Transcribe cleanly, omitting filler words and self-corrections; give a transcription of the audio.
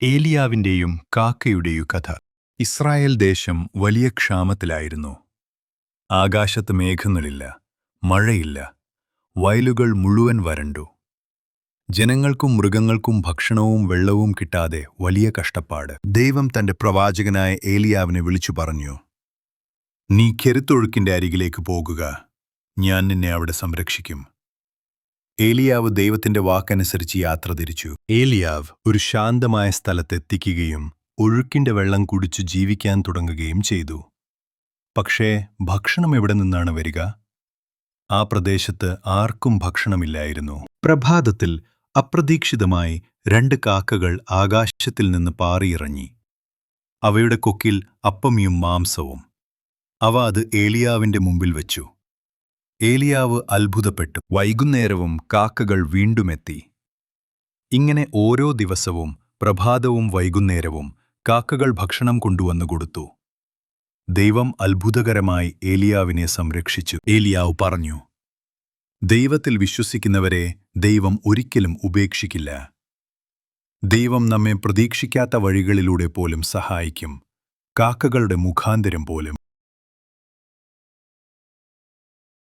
ഏലിയാവിന്റെയും കാക്കയുടെയും കഥ. ഇസ്രായേൽ ദേശം വലിയ ക്ഷാമത്തിലായിരുന്നു. ആകാശത്ത് മേഘങ്ങളില്ല, മഴയില്ല, വയലുകൾ മുഴുവൻ വരണ്ടു. ജനങ്ങൾക്കും മൃഗങ്ങൾക്കും ഭക്ഷണവും വെള്ളവും കിട്ടാതെ വലിയ കഷ്ടപ്പാട്. ദൈവം തന്റെ പ്രവാചകനായ ഏലിയാവിനെ വിളിച്ചു പറഞ്ഞു, "നീ കെരുത്തൊഴുക്കിന്റെ അരികിലേക്ക് പോകുക, ഞാൻ നിന്നെ അവിടെ സംരക്ഷിക്കും." ഏലിയാവ് ദൈവത്തിന്റെ വാക്കനുസരിച്ച് യാത്ര തിരിച്ചു. ഏലിയാവ് ഒരു ശാന്തമായ സ്ഥലത്തെത്തിക്കുകയും ഒഴുക്കിന്റെ വെള്ളം കുടിച്ചു ജീവിക്കാൻ തുടങ്ങുകയും ചെയ്തു. പക്ഷേ ഭക്ഷണം എവിടെ നിന്നാണ് വരിക? ആ പ്രദേശത്ത് ആർക്കും ഭക്ഷണമില്ലായിരുന്നു. പ്രഭാതത്തിൽ അപ്രതീക്ഷിതമായി 2 കാക്കകൾ ആകാശത്തിൽ നിന്ന് പാറിയിറങ്ങി. അവയുടെ കൊക്കിൽ അപ്പമിയും മാംസവും. അവ അത് ഏലിയാവിന്റെ മുമ്പിൽ വെച്ചു. ഏലിയാവ് അത്ഭുതപ്പെട്ടു. വൈകുന്നേരവും കാക്കകൾ വീണ്ടുമെത്തി. ഇങ്ങനെ ഓരോ ദിവസവും പ്രഭാതവും വൈകുന്നേരവും കാക്കകൾ ഭക്ഷണം കൊണ്ടുവന്നു കൊടുത്തു. ദൈവം അത്ഭുതകരമായി ഏലിയാവിനെ സംരക്ഷിച്ചു. ഏലിയാവ് പറഞ്ഞു, "ദൈവത്തിൽ വിശ്വസിക്കുന്നവരെ ദൈവം ഒരിക്കലും ഉപേക്ഷിക്കില്ല. ദൈവം നമ്മെ പ്രതീക്ഷിക്കാത്ത വഴികളിലൂടെ പോലും സഹായിക്കും, കാക്കകളുടെ മുഖാന്തരം പോലും."